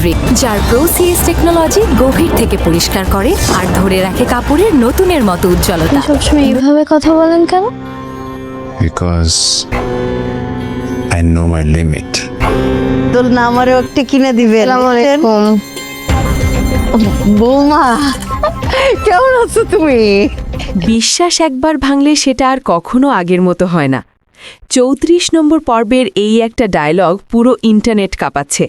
Fabric, যার pro CS technology গভীর থেকে পরিষ্কার করে আর ধরে রাখে কাপড়ের নতুনের মতো উজ্জ্বলতা। সবসময় এইভাবে কথা বলেন কেন? because I know my limit. তোর না আমারও একটু কিনে দিবে। বৌমা কেমন আছো তুমি? বিশ্বাস একবার ভাঙলে সেটা আর কখনো আগের মতো হয় না। ৩৪ নম্বর পর্বের এই একটা ডায়লগ পুরো ইন্টারনেট কাঁপাচ্ছে।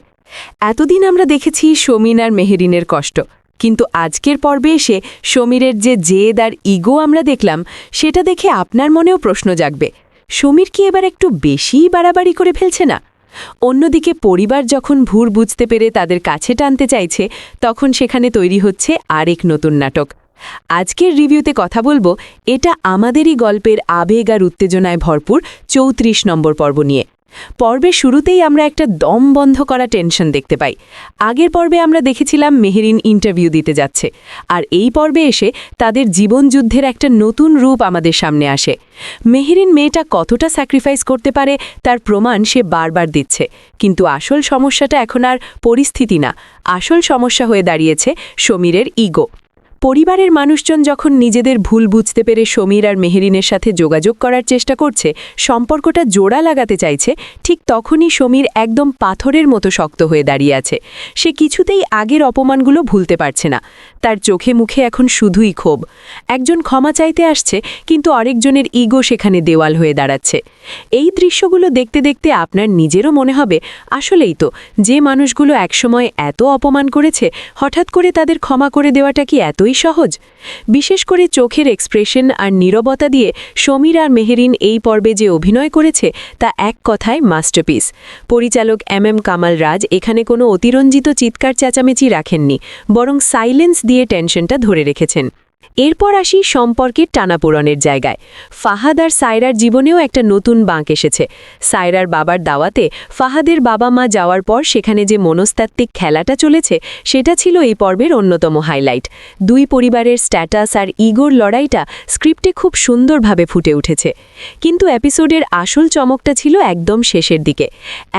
এতদিন আমরা দেখেছি সমীর আর মেহেরিনের কষ্ট, কিন্তু আজকের পর্বে এসে সমীরের যে জেদ আর ইগো আমরা দেখলাম, সেটা দেখে আপনার মনেও প্রশ্ন জাগবে, সমীর কি এবার একটু বেশিই বাড়াবাড়ি করে ফেলছে না? অন্যদিকে পরিবার যখন ভুল বুঝতে পেরে তাদের কাছে টানতে চাইছে, তখন সেখানে তৈরি হচ্ছে আরেক নতুন নাটক। আজকের রিভিউতে কথা বলবো এটা আমাদেরই গল্পের আবেগ আর উত্তেজনায় ভরপুর ৩৪ নম্বর পর্ব নিয়ে। পর্বের শুরুতেই আমরা একটা দম বন্ধ করা টেনশন দেখতে পাই। আগের পর্বে আমরা দেখেছিলাম মেহেরিন ইন্টারভিউ দিতে যাচ্ছে, আর এই পর্বে এসে তাদের জীবনযুদ্ধের একটা নতুন রূপ আমাদের সামনে আসে। মেহেরিন মেয়েটা কতটা স্যাক্রিফাইস করতে পারে তার প্রমাণ সে বারবার দিচ্ছে, কিন্তু আসল সমস্যাটা এখন আর পরিস্থিতি না, আসল সমস্যা হয়ে দাঁড়িয়েছে সমীরের ইগো। পরিবারের মানুষজন যখন নিজেদের ভুল বুঝতে পেরে সমীর আর মেহেরিনের সাথে যোগাযোগ করার চেষ্টা করছে, সম্পর্কটা জোড়া লাগাতে চাইছে, ঠিক তখনই সমীর একদম পাথরের মতো শক্ত হয়ে দাঁড়িয়ে আছে। সে কিছুতেই আগের অপমানগুলো ভুলতে পারছে না। তার চোখে মুখে এখন শুধুই ক্ষোভ। একজন ক্ষমা চাইতে আসছে, কিন্তু আরেকজনের ইগো সেখানে দেওয়াল হয়ে দাঁড়াচ্ছে। এই দৃশ্যগুলো দেখতে দেখতে আপনার নিজেরও মনে হবে, আসলেই তো, যে মানুষগুলো একসময় এত অপমান করেছে, হঠাৎ করে তাদের ক্ষমা করে দেওয়াটা কি এতই সহজ? বিশেষ করে চোখের এক্সপ্রেশন আর নীরবতা দিয়ে সমীর আর মেহেরিন এই পর্বে যে অভিনয় করেছে, তা এক কথায় মাস্টারপিস। পরিচালক এম কামাল রাজ এখানে কোনো অতিরঞ্জিত চিৎকার চেঁচামেচি রাখেননি, বরং সাইলেন্স দিয়ে টেনশনটা ধরে রেখেছেন। এরপর আসি সম্পর্কের টানাপোড়নের জায়গায়। ফাহাদ আর সায়রার জীবনেও একটা নতুন বাঁক এসেছে। সায়রার বাবার দাওয়াতে ফাহাদের বাবা মা যাওয়ার পর সেখানে যে মনস্তাত্ত্বিক খেলাটা চলেছে, সেটা ছিল এই পর্বের অন্যতম হাইলাইট। দুই পরিবারের স্ট্যাটাস আর ইগোর লড়াইটা স্ক্রিপ্টে খুব সুন্দরভাবে ফুটে উঠেছে। কিন্তু এপিসোডের আসল চমকটা ছিল একদম শেষের দিকে।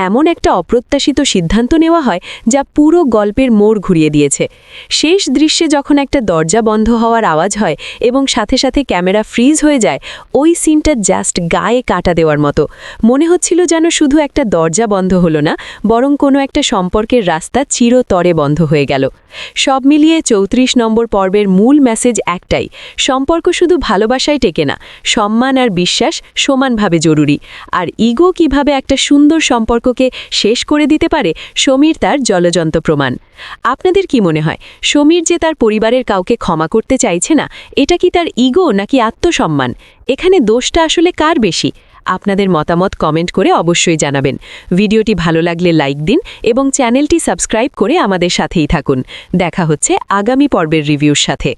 এমন একটা অপ্রত্যাশিত সিদ্ধান্ত নেওয়া হয় যা পুরো গল্পের মোড় ঘুরিয়ে দিয়েছে। শেষ দৃশ্যে যখন একটা দরজা বন্ধ হওয়ার আওয়াজ হয় এবং সাথে সাথে ক্যামেরা ফ্রিজ হয়ে যায়, ওই সিনটা জাস্ট গায়ে কাটা দেওয়ার মতো। মনে হচ্ছিল যেন শুধু একটা দরজা বন্ধ হলো না, বরং কোনো একটা সম্পর্কের রাস্তা চিরতরে বন্ধ হয়ে গেল। সব মিলিয়ে ৩৪ নম্বর পর্বের মূল মেসেজ একটাই, সম্পর্ক শুধু ভালোবাসায় টেকে না, সম্মান আর বিশ্বাস সমানভাবে জরুরি। আর ইগো কিভাবে একটা সুন্দর সম্পর্ককে শেষ করে দিতে পারে, সমীর তার জ্বলজ্বন্ত প্রমাণ। আপনাদের কি মনে হয়, সমীর যে তার পরিবারের কাউকে ক্ষমা করতে চাইছে না, এটা কি তার ইগো নাকি আত্মসম্মান? এখানে দোষটা আসলে কার বেশি? আপনাদের মতামত কমেন্ট করে অবশ্যই জানাবেন। ভিডিওটি ভালো লাগলে লাইক দিন এবং চ্যানেলটি সাবস্ক্রাইব করে আমাদের সাথেই থাকুন। দেখা হচ্ছে আগামী পর্বের রিভিউর সাথে।